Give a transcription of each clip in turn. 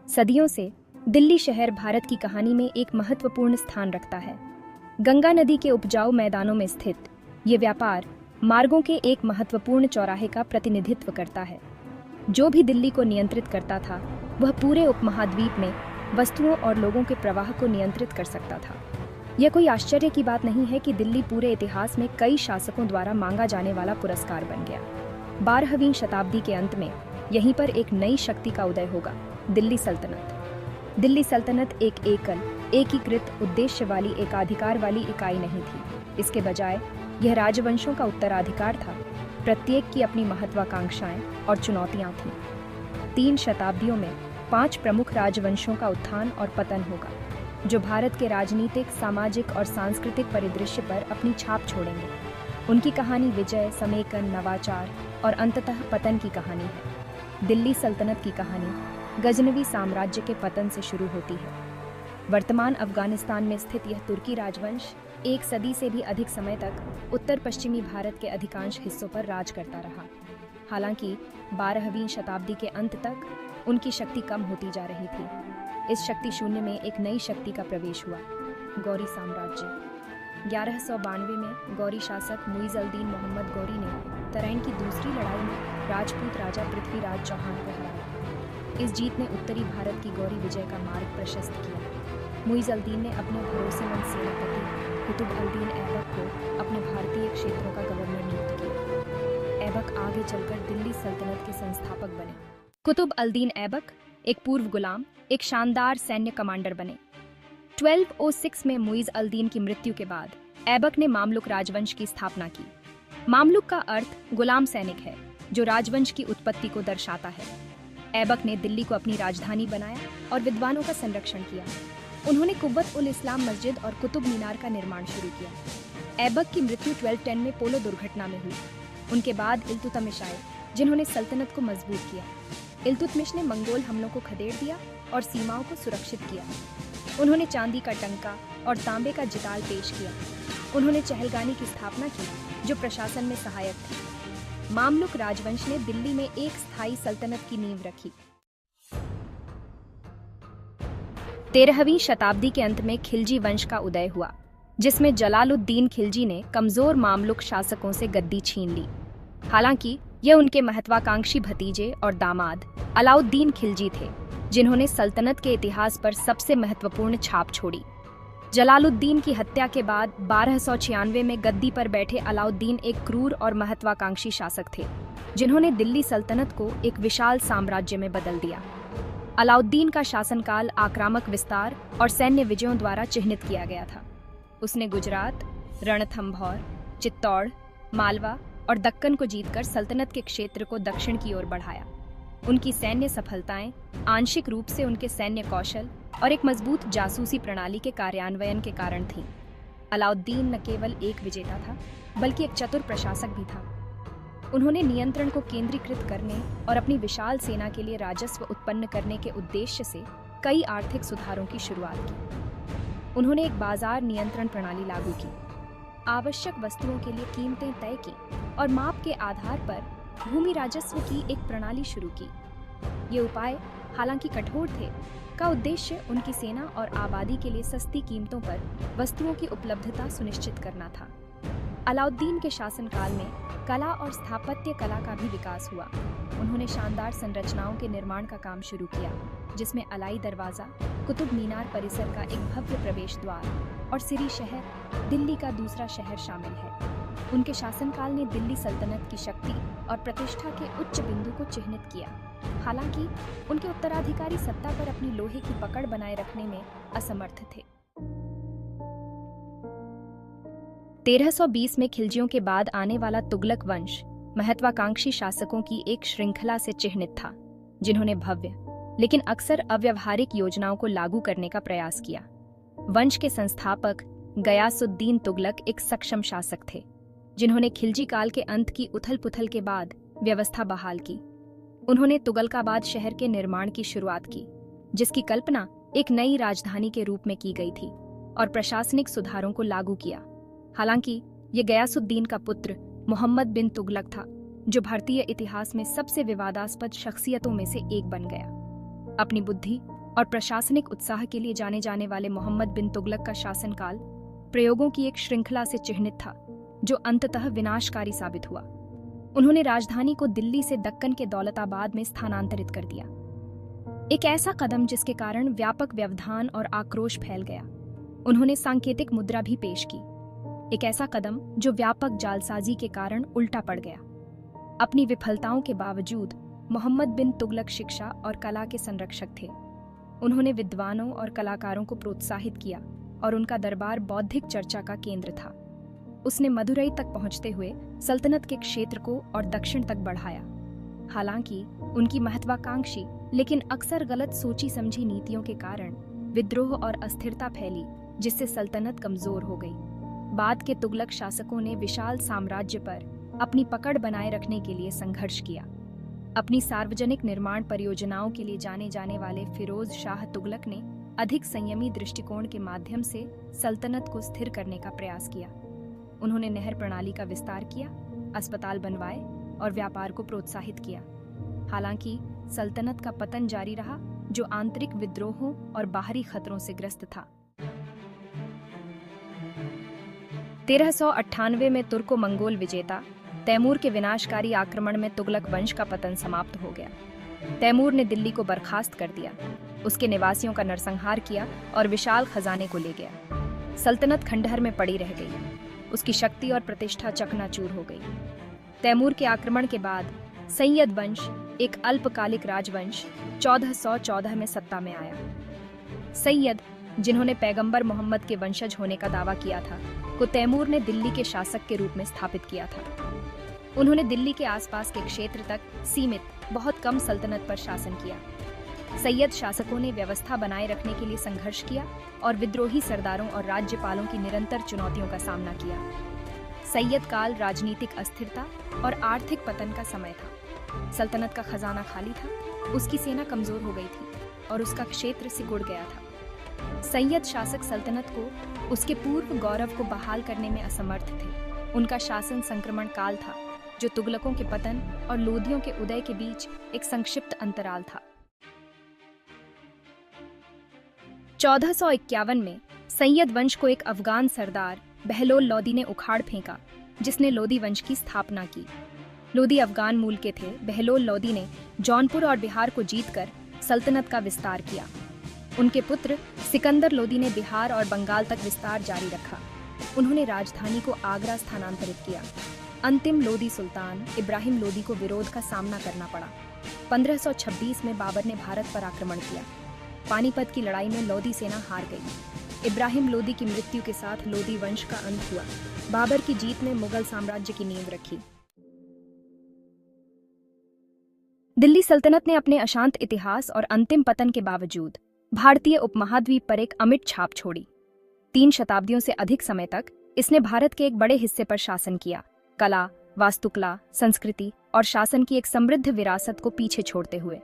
सदियों से दिल्ली शहर भारत की कहानी में एक महत्वपूर्ण स्थान रखता है। गंगा नदी के उपजाऊ मैदानों में स्थित ये व्यापार मार्गों के एक महत्वपूर्ण चौराहे का प्रतिनिधित्व करता है। जो भी दिल्ली को नियंत्रित करता था, वह पूरे उपमहाद्वीप में वस्तुओं और लोगों के प्रवाह को नियंत्रित कर सकता था। यह कोई आश्चर्य की बात नहीं है कि दिल्ली पूरे इतिहास में कई शासकों द्वारा मांगा जाने वाला पुरस्कार बन गया। 12वीं शताब्दी के अंत में यहीं पर एक नई शक्ति का उदय होगा, दिल्ली सल्तनत। दिल्ली सल्तनत एक एकल, एकीकृत उद्देश्य वाली एकाधिकार वाली इकाई नहीं थी। इसके बजाय यह राजवंशों का उत्तराधिकार था। प्रत्येक की अपनी महत्वाकांक्षाएं और चुनौतियां थीं। 3 शताब्दियों में 5 प्रमुख राजवंशों का उत्थान और पतन होगा, जो भारत के राजनीतिक, सामाजिक और सांस्कृतिक परिदृश्य पर अपनी छाप छोड़ेंगे। उनकी कहानी विजय, समेकन, नवाचार और अंततः पतन की कहानी है। दिल्ली सल्तनत की कहानी गजनवी साम्राज्य के पतन से शुरू होती है। वर्तमान अफगानिस्तान में स्थित यह तुर्की राजवंश 1 सदी से भी अधिक समय तक उत्तर पश्चिमी भारत के अधिकांश हिस्सों पर राज करता रहा। हालांकि 12वीं शताब्दी के अंत तक उनकी शक्ति कम होती जा रही थी। इस शक्ति शून्य में एक नई शक्ति का प्रवेश हुआ, गौरी साम्राज्य। 1192 में गौरी शासक मुइज़ अल-दीन मोहम्मद गौरी ने तराइन की दूसरी लड़ाई में राजपूत राजा पृथ्वीराज चौहान को हराया। इस जीत ने उत्तरी भारत की गौरी विजय का मार्ग प्रशस्त किया। मुइज़ अल-दीन ने अपने भरोसेमंद सेनापति कुतुब अल-दीन ऐबक को अपने भारतीय क्षेत्रों का गवर्नर नियुक्त किया। ऐबक आगे चलकर दिल्ली सल्तनत के संस्थापक बने। कुतुब अल-दीन ऐबक एक पूर्व गुलाम, एक शानदार सैन्य कमांडर बने। 1206 में मुइज़ अल-दीन की मृत्यु के बाद ऐबक ने मामलुक राजवंश की स्थापना की। मामलुक का अर्थ गुलाम सैनिक है, जो राजवंश की उत्पत्ति को दर्शाता है। ऐबक ने दिल्ली को अपनी राजधानी बनाया और विद्वानों का संरक्षण किया। उन्होंने कुव्वत उल इस्लाम मस्जिद और कुतुब मीनार का निर्माण शुरू किया। ऐबक की मृत्यु 1210 में पोलो दुर्घटना में हुई। उनके बाद इल्तुतमिश आए, जिन्होंने सल्तनत को मजबूत किया। इल्तुतमिश ने मंगोल हमलों को खदेड़ दिया और सीमाओं को सुरक्षित किया। उन्होंने चांदी का टंका और तांबे का जिताल पेश किया। उन्होंने चहलगानी की स्थापना की, जो प्रशासन में सहायक थी। मामलुक राजवंश ने दिल्ली में एक स्थायी सल्तनत की नींव रखी। 13वीं शताब्दी के अंत में खिलजी वंश का उदय हुआ, जिसमें जलालुद्दीन खिलजी ने कमजोर मामलुक शासकों से गद्दी छीन ली। हालांकि यह उनके महत्वाकांक्षी भतीजे और दामाद अलाउद्दीन खिलजी थे, जिन्होंने सल्तनत के इतिहास पर सबसे महत्वपूर्ण छाप छोड़ी। जलालुद्दीन की हत्या के बाद 1296 में गद्दी पर बैठे अलाउद्दीन एक क्रूर और महत्वाकांक्षी शासक थे, जिन्होंने दिल्ली सल्तनत को एक विशाल साम्राज्य में बदल दिया। अलाउद्दीन का शासनकाल आक्रामक विस्तार और सैन्य विजयों द्वारा चिह्नित किया गया था। उसने गुजरात, रणथंभौर, चित्तौड़, मालवा और दक्कन को जीतकर सल्तनत के क्षेत्र को दक्षिण की ओर बढ़ाया। उनकी सैन्य सफलताएं आंशिक रूप से उनके सैन्य कौशल और एक मजबूत जासूसी प्रणाली के कार्यान्वयन के कारण थीं। अलाउद्दीन न केवल एक विजेता था, बल्कि एक चतुर प्रशासक भी था। उन्होंने नियंत्रण को केंद्रीकृत करने और अपनी विशाल सेना के लिए राजस्व उत्पन्न करने के उद्देश्य से कई आर्थिक सुधारों की शुरुआत की। उन्होंने एक बाजार नियंत्रण प्रणाली लागू की, आवश्यक वस्तुओं के लिए कीमतें तय की और माप के आधार पर भूमि राजस्व की एक प्रणाली शुरू की। ये उपाय, हालांकि कठोर थे, का उद्देश्य उनकी सेना और आबादी के लिए सस्ती कीमतों पर वस्तुओं की उपलब्धता सुनिश्चित करना था। अलाउद्दीन के शासनकाल में कला और स्थापत्य कला का भी विकास हुआ। उन्होंने शानदार संरचनाओं के निर्माण का काम शुरू किया, जिसमें अलाई दरवाजा, कुतुब मीनार परिसर का एक भव्य प्रवेश द्वार और सिरी शहर, दिल्ली का दूसरा शहर शामिल है। उनके शासनकाल ने दिल्ली सल्तनत की शक्ति और प्रतिष्ठा के उच्च बिंदु को चिह्नित किया। हालांकि उनके उत्तराधिकारी सत्ता पर अपनी लोहे की पकड़ बनाए रखने में असमर्थ थे। 1320 में खिलजियों के बाद आने वाला तुगलक वंश महत्वाकांक्षी शासकों की एक श्रृंखला से चिह्नित था, जिन्होंने भव्य लेकिन अक्सर अव्यवहारिक योजनाओं को लागू करने का प्रयास किया। वंश के संस्थापक गयासुद्दीन तुगलक एक सक्षम शासक थे, जिन्होंने खिलजी काल के अंत की उथल-पुथल के बाद व्यवस्था बहाल की। उन्होंने तुगलकाबाद शहर के निर्माण की शुरुआत की, जिसकी कल्पना एक नई राजधानी के रूप में की गई थी, और प्रशासनिक सुधारों को लागू किया। हालांकि ये गयासुद्दीन का पुत्र मोहम्मद बिन तुगलक था, जो भारतीय इतिहास में सबसे विवादास्पद शख्सियतों में से एक बन गया। अपनी बुद्धि और प्रशासनिक उत्साह के लिए जाने जाने वाले मोहम्मद बिन तुगलक का शासनकाल प्रयोगों की एक श्रृंखला से चिह्नित था, जो अंततः विनाशकारी साबित हुआ। उन्होंने राजधानी को दिल्ली से दक्कन के दौलताबाद में स्थानांतरित कर दिया, एक ऐसा कदम जिसके कारण व्यापक व्यवधान और आक्रोश फैल गया। उन्होंने सांकेतिक मुद्रा भी पेश की, एक ऐसा कदम जो व्यापक जालसाजी के कारण उल्टा पड़ गया। अपनी विफलताओं के बावजूद मोहम्मद बिन तुगलक शिक्षा और कला के संरक्षक थे। उन्होंने विद्वानों और कलाकारों को प्रोत्साहित किया और उनका दरबार बौद्धिक चर्चा का केंद्र था। उसने मदुरई तक पहुंचते हुए सल्तनत के क्षेत्र को और दक्षिण तक बढ़ाया। हालांकि उनकी महत्वाकांक्षी लेकिन अक्सर गलत सोची समझी नीतियों के कारण विद्रोह और अस्थिरता फैली, जिससे सल्तनत कमजोर हो गई। बाद के तुगलक शासकों ने विशाल साम्राज्य पर अपनी पकड़ बनाए रखने के लिए संघर्ष किया। अपनी सार्वजनिक निर्माण परियोजनाओं के लिए जाने जाने वाले फिरोज शाह तुगलक ने अधिक संयमी दृष्टिकोण के माध्यम से सल्तनत को स्थिर करने का प्रयास किया। उन्होंने नहर प्रणाली का विस्तार किया, अस्पताल बनवाए और व्यापार को प्रोत्साहित किया। हालांकि सल्तनत का पतन जारी रहा, जो आंतरिक विद्रोहों और बाहरी खतरों से ग्रस्त था। 1398 में तुर्को मंगोल विजेता तैमूर के विनाशकारी आक्रमण में तुगलक वंश का पतन समाप्त हो गया। तैमूर ने दिल्ली को बर्खास्त कर दिया, उसके निवासियों का नरसंहार किया और विशाल खजाने को ले गया। सल्तनत खंडहर में पड़ी रह गई, उसकी शक्ति और प्रतिष्ठा चकनाचूर हो गई। तैमूर के आक्रमण के बाद सैयद वंश, एक अल्पकालिक राजवंश, 1414 में सत्ता में आया। सैयद, जिन्होंने पैगंबर मोहम्मद के वंशज होने का दावा किया था, को तैमूर ने दिल्ली के शासक के रूप में स्थापित किया था। उन्होंने दिल्ली के आसपास के क्षेत्र तक सीमित बहुत कम सल्तनत पर शासन किया। सैयद शासकों ने व्यवस्था बनाए रखने के लिए संघर्ष किया और विद्रोही सरदारों और राज्यपालों की निरंतर चुनौतियों का सामना किया। सैयद काल राजनीतिक अस्थिरता और आर्थिक पतन का समय था। सल्तनत का खजाना खाली था, उसकी सेना कमजोर हो गई थी और उसका क्षेत्र सिकुड़ गया था। सैयद शासक सल्तनत को उसके पूर्व गौरव को बहाल करने में असमर्थ थे। उनका शासन संक्रमण काल था, जो तुगलकों के पतन और लोधियों के उदय के बीच एक संक्षिप्त अंतराल था। 1451 में सैयद वंश को एक अफगान सरदार बहलोल लोदी ने उखाड़ फेंका, जिसने लोदी वंश की स्थापना की। लोदी अफगान मूल के थे। बहलोल लोदी ने जौनपुर और बिहार को जीतकर सल्तनत का विस्तार किया। उनके पुत्र सिकंदर लोदी ने बिहार और बंगाल तक विस्तार जारी रखा। उन्होंने राजधानी को आगरा स्थानांतरित किया। अंतिम लोदी सुल्तान इब्राहिम लोदी को विरोध का सामना करना पड़ा। 1526 में बाबर ने भारत पर आक्रमण किया। पानीपत की लड़ाई में लोदी सेना हार गई। इब्राहिम लोदी की मृत्यु के साथ लोदी वंश का अंत हुआ। बाबर की जीत ने मुगल साम्राज्य की नींव रखी। दिल्ली सल्तनत ने अपने अशांत इतिहास और अंतिम पतन के बावजूद भारतीय उपमहाद्वीप पर एक अमिट छाप छोड़ी। 3 शताब्दियों से अधिक समय तक इसने भारत के एक बड़े हिस्से पर शासन किया, कला, वास्तुकला, संस्कृति और शासन की एक समृद्ध विरासत को पीछे छोड़ते हुए।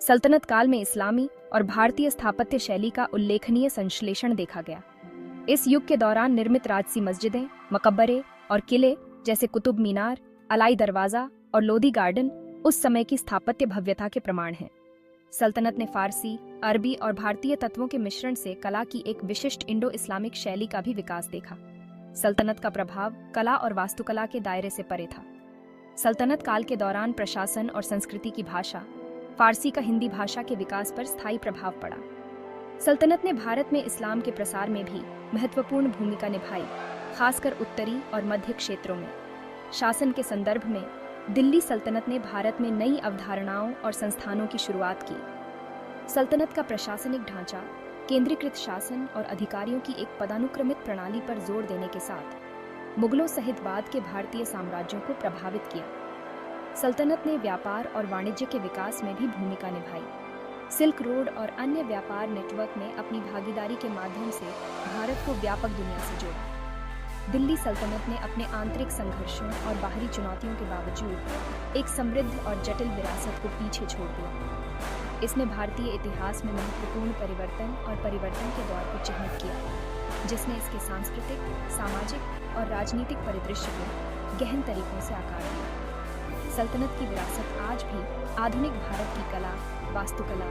सल्तनत काल में इस्लामी और भारतीय स्थापत्य शैली का उल्लेखनीय संश्लेषण देखा गया। इस युग के दौरान निर्मित राजसी मस्जिदें, मकबरे और किले जैसे कुतुब मीनार, अलाई दरवाजा और लोदी गार्डन उस समय की स्थापत्य भव्यता के प्रमाण हैं। सल्तनत ने फारसी, अरबी और भारतीय तत्वों के मिश्रण से कला की एक विशिष्ट इंडो इस्लामिक शैली का भी विकास देखा। सल्तनत का प्रभाव कला और वास्तुकला के दायरे से परे था। सल्तनत काल के दौरान प्रशासन और संस्कृति की भाषा, फारसी का हिंदी भाषा के विकास पर स्थायी प्रभाव पड़ा। सल्तनत ने भारत में इस्लाम के प्रसार में भी महत्वपूर्ण भूमिका निभाई, खासकर उत्तरी और मध्य क्षेत्रों में। शासन के संदर्भ में दिल्ली सल्तनत ने भारत में नई अवधारणाओं और संस्थानों की शुरुआत की। सल्तनत का प्रशासनिक ढांचा केंद्रीकृत शासन और अधिकारियों की एक पदानुक्रमित प्रणाली पर जोर देने के साथ मुगलों सहित बाद के भारतीय साम्राज्यों को प्रभावित किया। सल्तनत ने व्यापार और वाणिज्य के विकास में भी भूमिका निभाई। सिल्क रोड और अन्य व्यापार नेटवर्क ने अपनी भागीदारी के माध्यम से भारत को व्यापक दुनिया से जोड़ा। दिल्ली सल्तनत ने अपने आंतरिक संघर्षों और बाहरी चुनौतियों के बावजूद एक समृद्ध और जटिल विरासत को पीछे छोड़ दिया। इसने भारतीय इतिहास में महत्वपूर्ण परिवर्तन के दौर को चिह्नित किया, जिसने इसके सांस्कृतिक, सामाजिक और राजनीतिक परिदृश्य को गहन तरीकों से आकार दिया। सल्तनत की विरासत आज भी आधुनिक भारत की कला, वास्तुकला,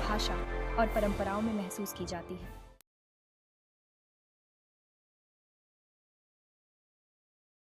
भाषा और परंपराओं में महसूस की जाती है।